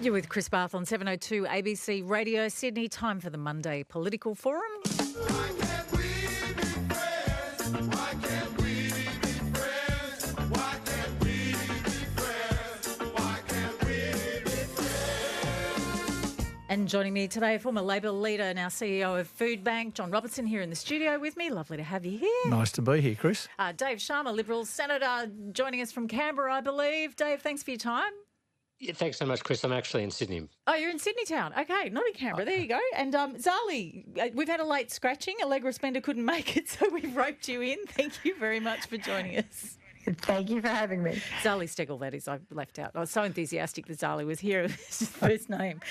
You're with Chris Barth on 702 ABC Radio Sydney. Time for the Monday Political Forum. Why can't we be friends? Why can't we be friends? Why can't we be friends? Why can't we be friends? And joining me today, former Labor leader and our CEO of Food Bank, John Robertson, here in the studio with me. Lovely to have you here. Nice to be here, Chris. Dave Sharma, Liberal Senator, joining us from Canberra, I believe. Dave, thanks for your time. Yeah, thanks so much, Chris. I'm actually in Sydney. Oh, you're in Sydney town. Okay, not in Canberra. There you go. And Zali, we've had a late scratching. Allegra Spender couldn't make it, so we've roped you in. Thank you very much for joining us. Thank you for having me. Zali Stegel, that is, I've left out. I was so enthusiatic that Zali was here. It's his first name.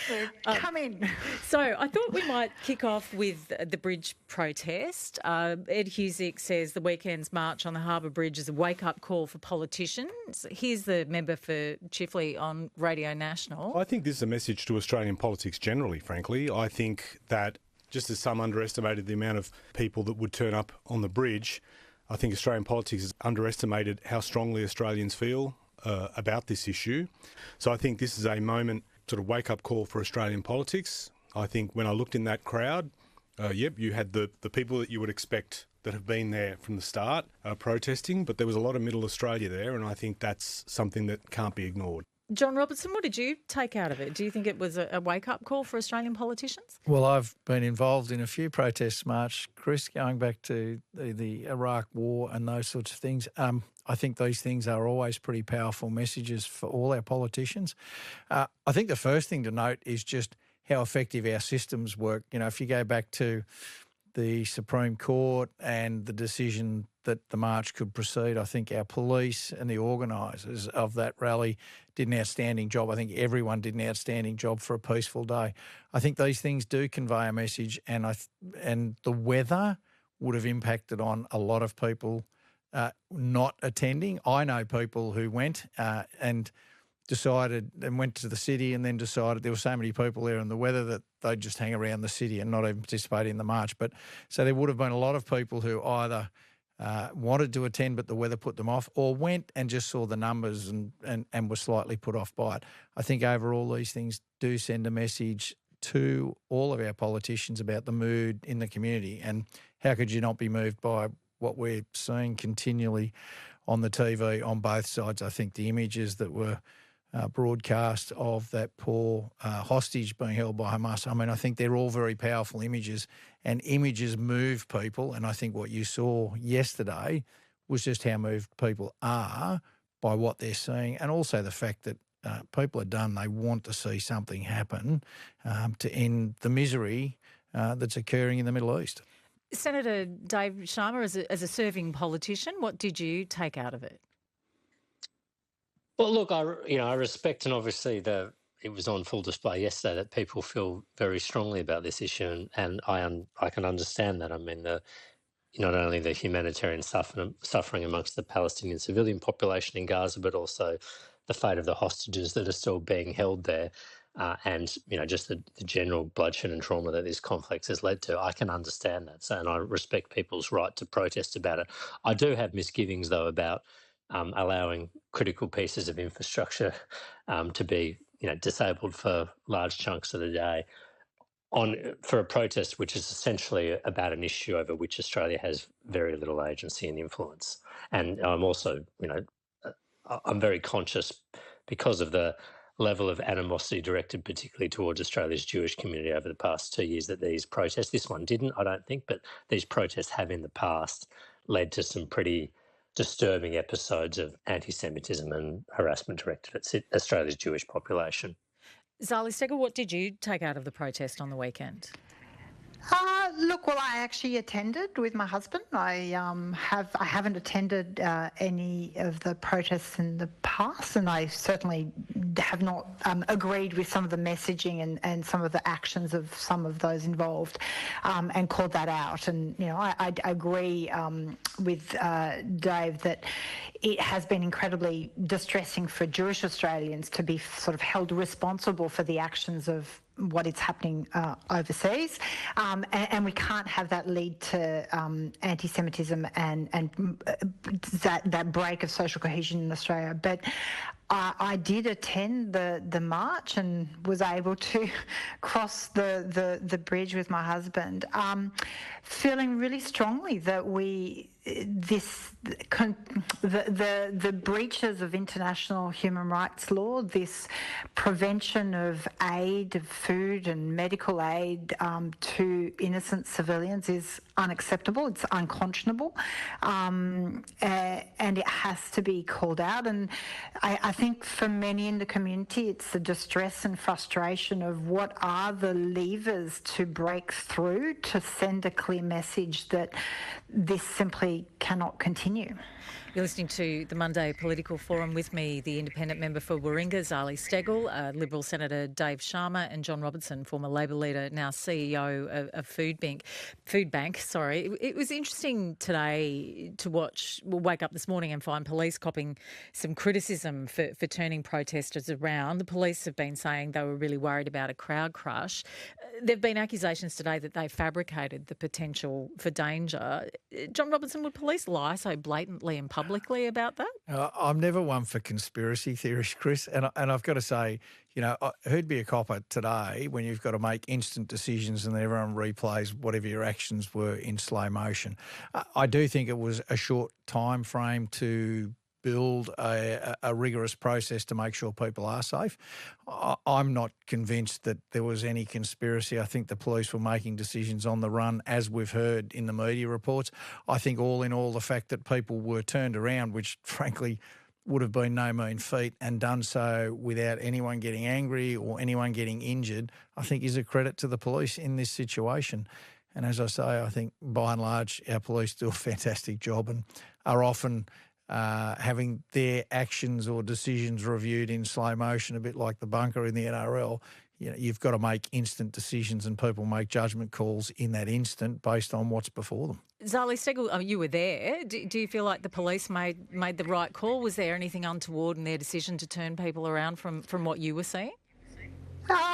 Come in. So I thought we might kick off with the bridge protest. Ed Husick says the weekend's march on the Harbour Bridge is a wake-up call for politicians. Here's the member for Chifley on Radio National. I think this is a message to Australian politics generally, frankly. I think that just as some underestimated the amount of people that would turn up on the bridge, I think Australian politics has underestimated how strongly Australians feel about this issue. So I think this is a moment, sort of wake-up call for Australian politics. I think when I looked in that crowd, you had the people that you would expect that have been there from the start protesting, but there was a lot of Middle Australia there, and I think that's something that can't be ignored. John Robertson, what did you take out of it? Do you think it was a wake-up call for Australian politicians? Well, I've been involved in a few protests, March, Chris, going back to the Iraq War and those sorts of things. I think these things are always pretty powerful messages for all our politicians. I think the first thing to note is just how effective our systems work. You know, if you go back to the Supreme Court and the decision that the march could proceed, I think our police and the organisers of that rally did an outstanding job. I think everyone did an outstanding job for a peaceful day. I think these things do convey a message, and the weather would have impacted on a lot of people not attending. I know people who went and decided and went to the city and then decided there were so many people there in the weather that they'd just hang around the city and not even participate in the march. But so there would have been a lot of people who either wanted to attend but the weather put them off, or went and just saw the numbers and were slightly put off by it. I think overall these things do send a message to all of our politicians about the mood in the community, and how could you not be moved by what we're seeing continually on the TV on both sides. I think the images that were broadcast of that poor hostage being held by Hamas, I mean, I think they're all very powerful images, and images move people. And I think what you saw yesterday was just how moved people are by what they're seeing, and also the fact that people are done. They want to see something happen to end the misery that's occurring in the Middle East. Senator Dave Sharma, as a serving politician, what did you take out of it? Well, look, I respect, and obviously it was on full display yesterday that people feel very strongly about this issue, and I can understand that. I mean, not only the humanitarian suffering amongst the Palestinian civilian population in Gaza, but also the fate of the hostages that are still being held there, and just the general bloodshed and trauma that this conflict has led to. I can understand that, and I respect people's right to protest about it. I do have misgivings, though, about allowing critical pieces of infrastructure to be disabled for large chunks of the day for a protest which is essentially about an issue over which Australia has very little agency and influence. And I'm also, I'm very conscious, because of the level of animosity directed particularly towards Australia's Jewish community over the past 2 years, that these protests, this one didn't, I don't think, but these protests have in the past led to some pretty disturbing episodes of anti-Semitism and harassment directed at Australia's Jewish population. Zali Stegel, what did you take out of the protest on the weekend? Look, well, I actually attended with my husband. I haven't attended any of the protests in the past, and I certainly have not agreed with some of the messaging and some of the actions of some of those involved, and called that out. And I agree with Dave that it has been incredibly distressing for Jewish Australians to be sort of held responsible for the actions of what is happening overseas, and we can't have that lead to anti-Semitism and that break of social cohesion in Australia. But I did attend the march and was able to cross the bridge with my husband, feeling really strongly that the breaches of international human rights law, this prevention of aid, of food and medical aid to innocent civilians is unacceptable. It's unconscionable, and it has to be called out. And I think for many in the community, it's the distress and frustration of what are the levers to break through to send a clear message that this simply cannot continue. You're listening to the Monday Political Forum. With me, the independent member for Warringah, Zali Steggall, Liberal Senator Dave Sharma, and John Robertson, former Labor leader, now CEO of Food Bank. It was interesting today to wake up this morning and find police copping some criticism for turning protesters around. The police have been saying they were really worried about a crowd crush. There have been accusations today that they fabricated the potential for danger. John Robertson, would police lie so blatantly and publicly about that? I'm never one for conspiracy theories, Chris, and I've got to say, who'd be a copper today when you've got to make instant decisions and everyone replays whatever your actions were in slow motion? I do think it was a short time frame to build a rigorous process to make sure people are safe. I'm not convinced that there was any conspiracy. I think the police were making decisions on the run, as we've heard in the media reports. I think all in all, the fact that people were turned around, which frankly would have been no mean feat, and done so without anyone getting angry or anyone getting injured, I think is a credit to the police in this situation. And as I say, I think by and large our police do a fantastic job and are often having their actions or decisions reviewed in slow motion, a bit like the bunker in the NRL. You've got to make instant decisions and people make judgment calls in that instant based on what's before them. Zali Steggall, you were there. Do you feel like the police made the right call? Was there anything untoward in their decision to turn people around from what you were seeing?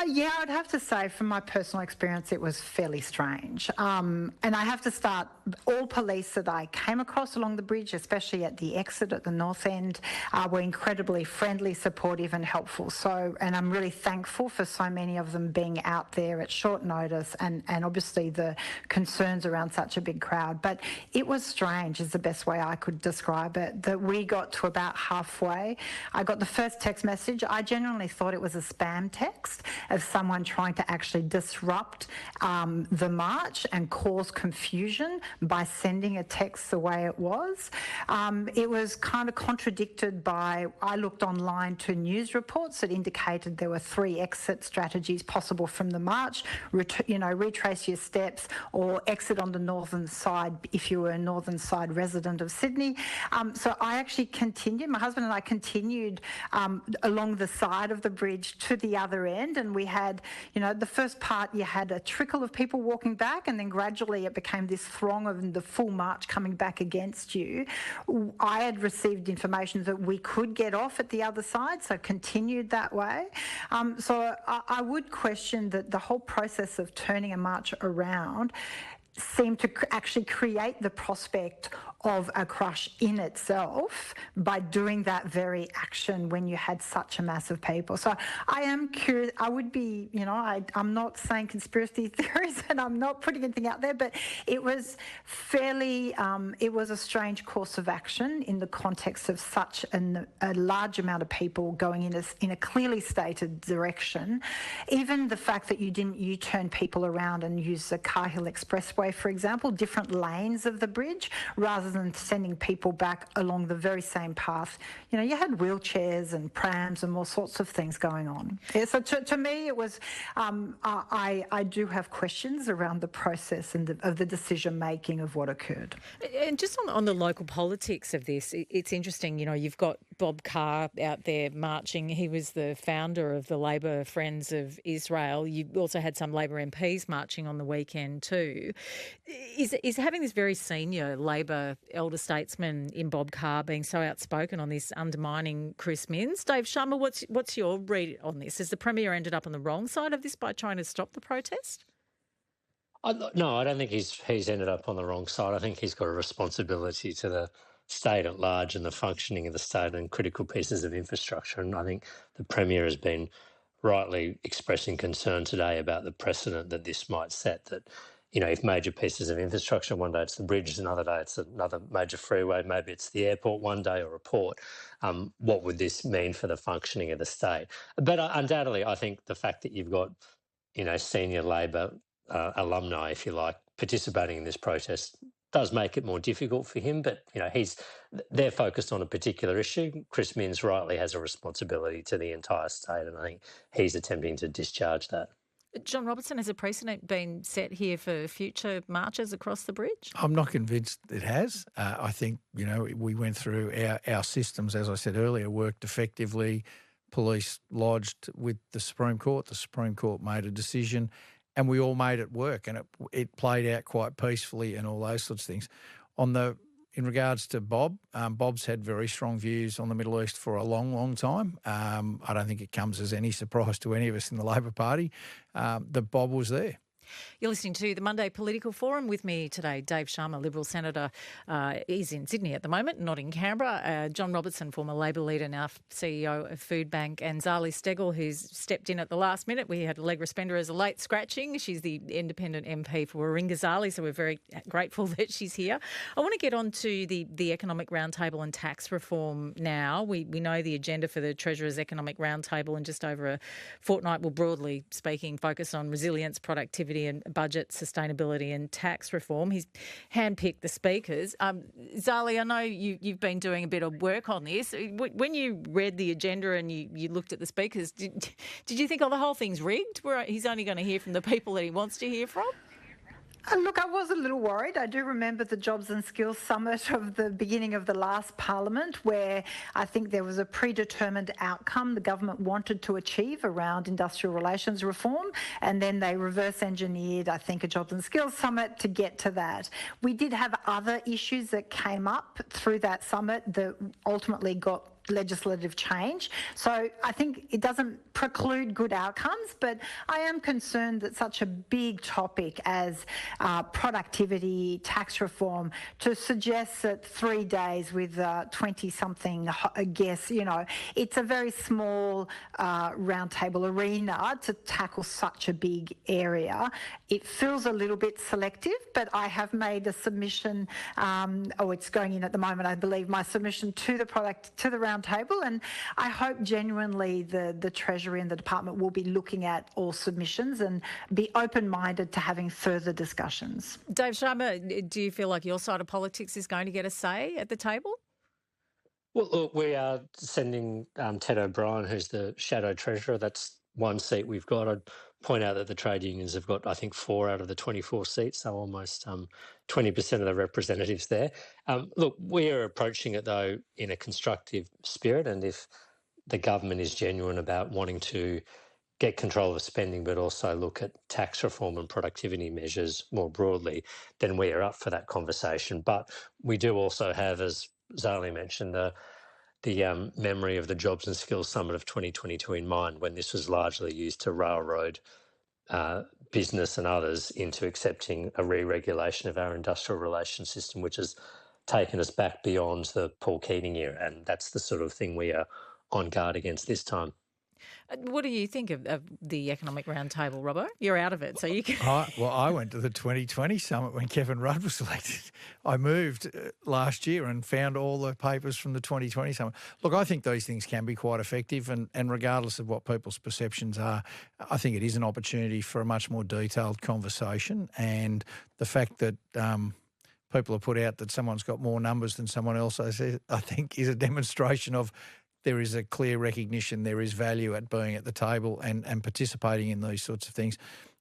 Yeah, I'd have to say from my personal experience, it was fairly strange. And I have to start, all police that I came across along the bridge, especially at the exit at the north end, were incredibly friendly, supportive and helpful. And I'm really thankful for so many of them being out there at short notice and obviously the concerns around such a big crowd. But it was strange is the best way I could describe it, that we got to about halfway. I got the first text message. I genuinely thought it was a spam text of someone trying to actually disrupt the march and cause confusion by sending a text the way it was. It was kind of contradicted by, I looked online to news reports that indicated there were 3 exit strategies possible from the march, retrace your steps or exit on the northern side if you were a northern side resident of Sydney. So I actually continued, my husband and I continued along the side of the bridge to the other end. And we had, the first part you had a trickle of people walking back and then gradually it became this throng of the full march coming back against you. I had received information that we could get off at the other side, so continued that way. So I would question that the whole process of turning a march around seemed to actually create the prospect of a crush in itself by doing that very action when you had such a mass of people. So I am curious. I would be, I'm not saying conspiracy theories and I'm not putting anything out there, but it was fairly, it was a strange course of action in the context of such a large amount of people going in a clearly stated direction. Even the fact that you didn't U-turn people around and use the Cahill Expressway, for example, different lanes of the bridge, rather than sending people back along the very same path. You had wheelchairs and prams and all sorts of things going on. Yeah, so to me, it was, I do have questions around the process and of the decision-making of what occurred. And just on the local politics of this, it's interesting, you've got Bob Carr out there marching. He was the founder of the Labor Friends of Israel. You also had some Labor MPs marching on the weekend too. Is having this very senior Labor elder statesman in Bob Carr being so outspoken on this undermining Chris Minns? Dave Sharma, what's your read on this? Has the Premier ended up on the wrong side of this by trying to stop the protest? No, I don't think he's ended up on the wrong side. I think he's got a responsibility to the state at large and the functioning of the state and critical pieces of infrastructure. And I think the Premier has been rightly expressing concern today about the precedent that this might set, that, you know, if major pieces of infrastructure, one day it's the bridge, another day it's another major freeway, maybe it's the airport one day or a port, what would this mean for the functioning of the state? But undoubtedly, I think the fact that you've got, you know, senior Labor alumni, if you like, participating in this protest does make it more difficult for him. But, you know, they're focused on a particular issue. Chris Minns rightly has a responsibility to the entire state, and I think he's attempting to discharge that. John Robertson, has a precedent been set here for future marches across the bridge? I'm not convinced it has. I think, you know, we went through our systems, as I said earlier, worked effectively. Police lodged with the Supreme Court. The Supreme Court made a decision and we all made it work, and it played out quite peacefully and all those sorts of things. In regards to Bob, Bob's had very strong views on the Middle East for a long, long time. I don't think it comes as any surprise to any of us in the Labor Party that Bob was there. You're listening to the Monday Political Forum. With me today, Dave Sharma, Liberal Senator, is in Sydney at the moment, not in Canberra. John Robertson, former Labor leader, now CEO of Food Bank, and Zali Steggall, who's stepped in at the last minute. We had Allegra Spender as a late scratching. She's the independent MP for Warringah Zali, so we're very grateful that she's here. I want to get on to the Economic Roundtable and tax reform now. We know the agenda for the Treasurer's Economic Roundtable in just over a fortnight will, broadly speaking, focus on resilience, productivity and budget, sustainability and tax reform. He's handpicked the speakers. Zali, I know you've been doing a bit of work on this. When you read the agenda and you looked at the speakers, did you think, oh, the whole thing's rigged? He's only going to hear from the people that he wants to hear from? Look, I was a little worried. I do remember the Jobs and Skills Summit of the beginning of the last Parliament, where I think there was a predetermined outcome the government wanted to achieve around industrial relations reform, and then they reverse engineered, I think, a Jobs and Skills Summit to get to that. We did have other issues that came up through that summit that ultimately got legislative change. So I think it doesn't preclude good outcomes, but I am concerned that such a big topic as productivity, tax reform, to suggest that 3 days with 20-something guests, you know, it's a very small roundtable arena to tackle such a big area. It feels a little bit selective, but I have made a submission, it's going in at the moment, I believe, my submission to the roundtable, and I hope genuinely the Treasury and the Department will be looking at all submissions and be open-minded to having further discussions. Dave Sharma, do you feel like your side of politics is going to get a say at the table? Well, look, we are sending Ted O'Brien, who's the shadow treasurer. That's one seat we've got. I'd point out that the trade unions have got, I think, 4 out of the 24 seats, so almost 20% of the representatives there. Look, we are approaching it, though, in a constructive spirit, and if the government is genuine about wanting to get control of spending but also look at tax reform and productivity measures more broadly, then we are up for that conversation. But we do also have, as Zali mentioned, the memory of the Jobs and Skills Summit of 2022 in mind, when this was largely used to railroad business and others into accepting a re-regulation of our industrial relations system, which has taken us back beyond the Paul Keating era. And that's the sort of thing we are on guard against this time. What do you think of the Economic Roundtable, Robbo? You're out of it, so you can... I went to the 2020 summit when Kevin Rudd was elected. I moved last year and found all the papers from the 2020 summit. Look, I think these things can be quite effective, and regardless of what people's perceptions are, I think it is an opportunity for a much more detailed conversation. And the fact that people have put out that someone's got more numbers than someone else, I think, is a demonstration of there is a clear recognition there is value at being at the table and participating in these sorts of things.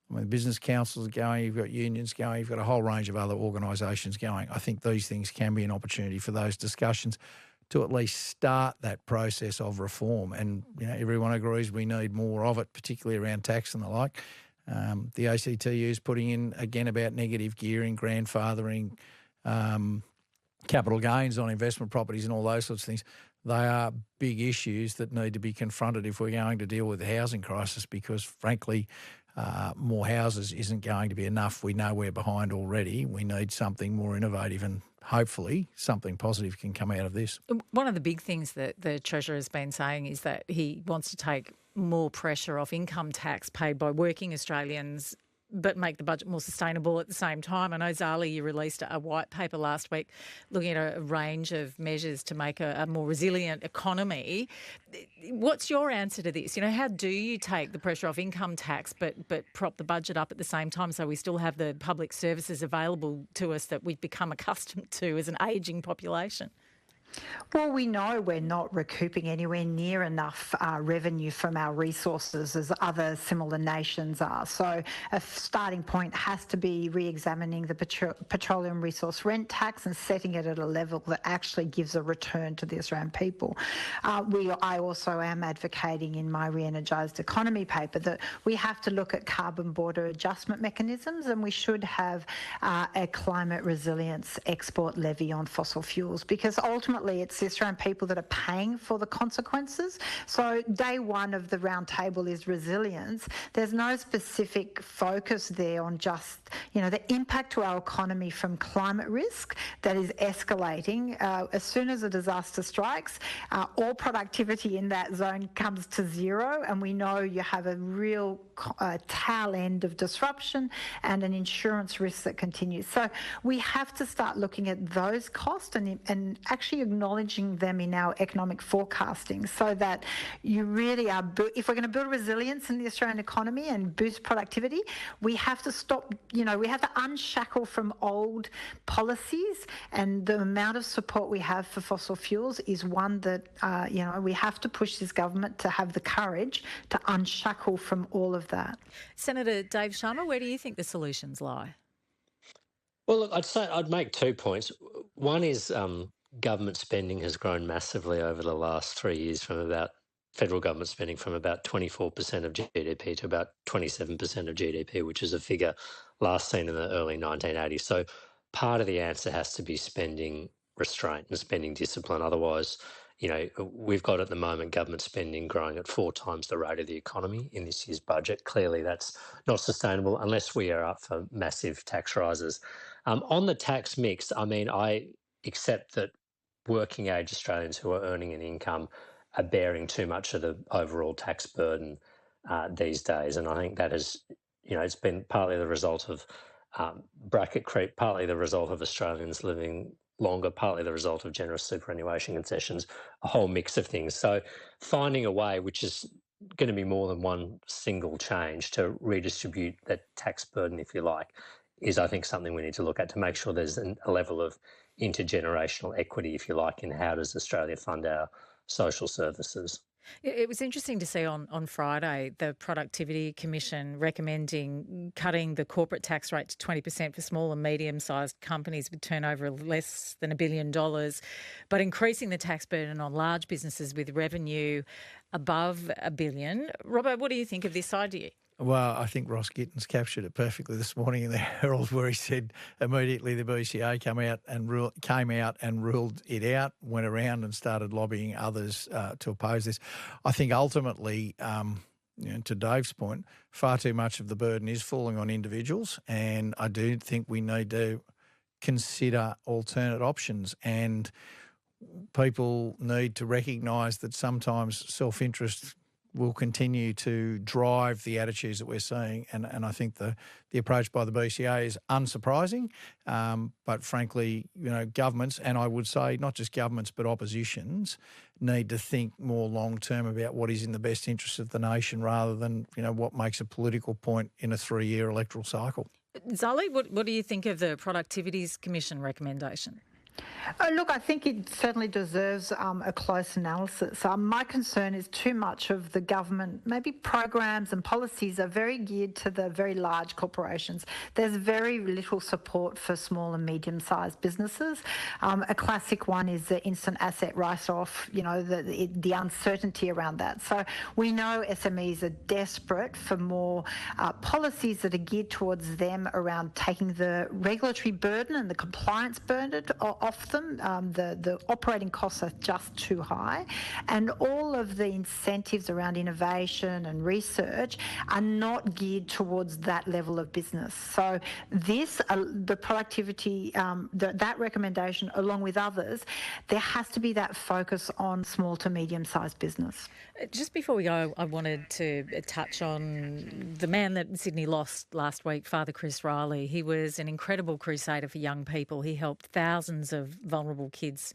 I mean, business councils are going, you've got unions going, you've got a whole range of other organisations going. I think these things can be an opportunity for those discussions to at least start that process of reform. And, you know, everyone agrees we need more of it, particularly around tax and the like. The ACTU is putting in, again, about negative gearing, grandfathering, capital gains on investment properties and all those sorts of things. They are big issues that need to be confronted if we're going to deal with the housing crisis, because, frankly, more houses isn't going to be enough. We know we're behind already. We need something more innovative, and hopefully something positive can come out of this. One of the big things that the Treasurer has been saying is that he wants to take more pressure off income tax paid by working Australians, but make the budget more sustainable at the same time. I know, Zali, you released a white paper last week looking at a range of measures to make a more resilient economy. What's your answer to this? You know, how do you take the pressure off income tax but prop the budget up at the same time so we still have the public services available to us that we've become accustomed to as an ageing population? Well, we know we're not recouping anywhere near enough revenue from our resources as other similar nations are. So a starting point has to be re-examining the petroleum resource rent tax and setting it at a level that actually gives a return to the Australian people. I also am advocating in my re-energised economy paper that we have to look at carbon border adjustment mechanisms, and we should have a climate resilience export levy on fossil fuels, because ultimately it's the Australian people that are paying for the consequences. So day one of the round table is resilience. There's no specific focus there on just, the impact to our economy from climate risk that is escalating. As soon as a disaster strikes, all productivity in that zone comes to zero, and we know you have a real tail end of disruption and an insurance risk that continues. So we have to start looking at those costs and actually acknowledging them in our economic forecasting, so that you really are, if we're going to build resilience in the Australian economy and boost productivity, we have to stop, we have to unshackle from old policies, and the amount of support we have for fossil fuels is one that, we have to push this government to have the courage to unshackle from all of that. Senator Dave Sharma, where do you think the solutions lie? Well, look, I'd make 2 points. One is government spending has grown massively over the last 3 years, federal government spending from about 24% of GDP to about 27% of GDP, which is a figure last seen in the early 1980s. So part of the answer has to be spending restraint and spending discipline. Otherwise, we've got at the moment government spending growing at 4 times the rate of the economy in this year's budget. Clearly, that's not sustainable unless we are up for massive tax rises. On the tax mix, I accept that working age Australians who are earning an income are bearing too much of the overall tax burden these days. And I think that is, it's been partly the result of bracket creep, partly the result of Australians living longer, partly the result of generous superannuation concessions, a whole mix of things. So finding a way, which is going to be more than one single change, to redistribute that tax burden, if you like, is, I think, something we need to look at to make sure there's a level of intergenerational equity, if you like, in how does Australia fund our social services. It was interesting to see on Friday the Productivity Commission recommending cutting the corporate tax rate to 20% for small and medium-sized companies with turnover of less than $1 billion, but increasing the tax burden on large businesses with revenue above $1 billion. Robert, what do you think of this idea? Well, I think Ross Gittins captured it perfectly this morning in the Herald, where he said immediately the BCA came out and ruled it out, went around and started lobbying others to oppose this. I think ultimately, to Dave's point, far too much of the burden is falling on individuals, and I do think we need to consider alternate options, and people need to recognise that sometimes self-interest will continue to drive the attitudes that we're seeing. And I think the approach by the BCA is unsurprising. But frankly, governments, and I would say not just governments but oppositions, need to think more long-term about what is in the best interest of the nation rather than, what makes a political point in a 3-year electoral cycle. Zali, what do you think of the Productivities Commission recommendation? Look, I think it certainly deserves a close analysis. My concern is too much of the government, maybe programs and policies are very geared to the very large corporations. There's very little support for small and medium-sized businesses. A classic one is the instant asset write-off, the uncertainty around that. So we know SMEs are desperate for more policies that are geared towards them around taking the regulatory burden and the compliance burden off them. The operating costs are just too high, and all of the incentives around innovation and research are not geared towards that level of business. So the productivity, that recommendation, along with others, there has to be that focus on small to medium-sized business. Just before we go, I wanted to touch on the man that Sydney lost last week, Father Chris Riley. He was an incredible crusader for young people. He helped thousands of vulnerable kids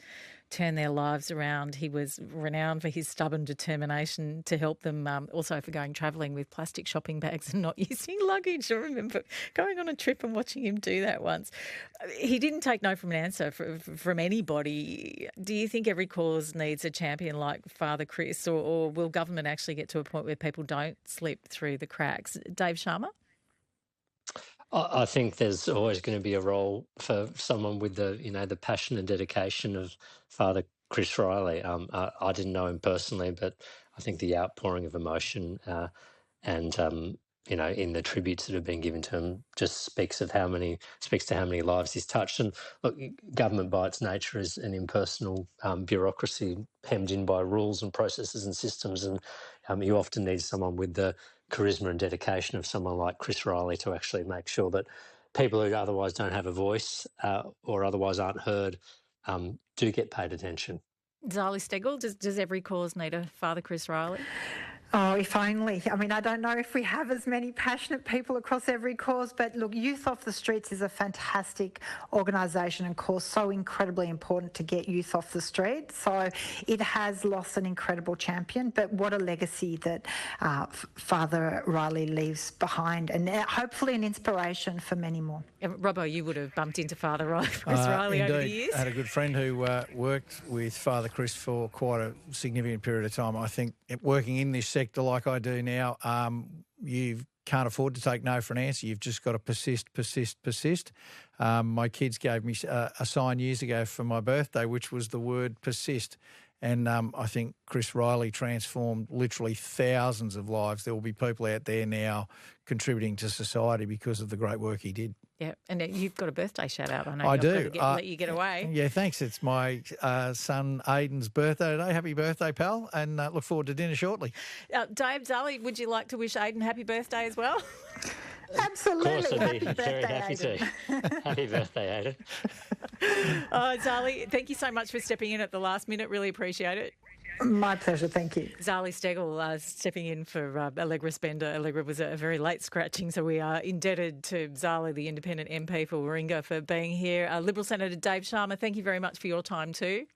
turn their lives around. He was renowned for his stubborn determination to help them, also for going travelling with plastic shopping bags and not using luggage. I remember going on a trip and watching him do that once. He didn't take no from an answer from anybody. Do you think every cause needs a champion like Father Chris, or will government actually get to a point where people don't slip through the cracks? Dave Sharma? I think there's always going to be a role for someone with the passion and dedication of Father Chris Riley. I didn't know him personally, but I think the outpouring of emotion and in the tributes that have been given to him just speaks to how many lives he's touched. And look, government by its nature is an impersonal bureaucracy hemmed in by rules and processes and systems, and you often need someone with the charisma and dedication of someone like Chris Riley to actually make sure that people who otherwise don't have a voice or otherwise aren't heard do get paid attention. Zali Steggall, does every cause need a Father Chris Riley? Oh, if only. I mean, I don't know if we have as many passionate people across every cause, but look, Youth Off the Streets is a fantastic organisation and cause, so incredibly important to get youth off the street. So it has lost an incredible champion, but what a legacy that Father Riley leaves behind, and hopefully an inspiration for many more. Robbo, you would have bumped into Father Chris Riley indeed. over the years. I had a good friend who worked with Father Chris for quite a significant period of time. I think working in this sector like I do now, you can't afford to take no for an answer. You've just got to persist, persist, persist. My kids gave me a sign years ago for my birthday, which was the word persist. And I think Chris Riley transformed literally thousands of lives. There will be people out there now contributing to society because of the great work he did. Yeah, and you've got a birthday shout out. I know. I do. Let you get away. Yeah, thanks. It's my son Aiden's birthday today. Happy birthday, pal, and look forward to dinner shortly. Dave, Zali, would you like to wish Aiden happy birthday as well? Absolutely. Of course, I'd be Happy very birthday, happy Aidan. to. Happy birthday, Aidan. Zali, thank you so much for stepping in at the last minute. Really appreciate it. My pleasure, thank you. Zali Steggall stepping in for Allegra Spender. Allegra was a very late scratching, so we are indebted to Zali, the independent MP for Warringah, for being here. Liberal Senator Dave Sharma, thank you very much for your time too.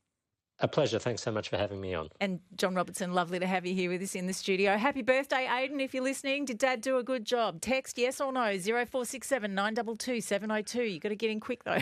A pleasure. Thanks so much for having me on. And John Robertson, lovely to have you here with us in the studio. Happy birthday, Aiden, if you're listening. Did Dad do a good job? Text yes or no, 0467 922 702. You've got to get in quick though.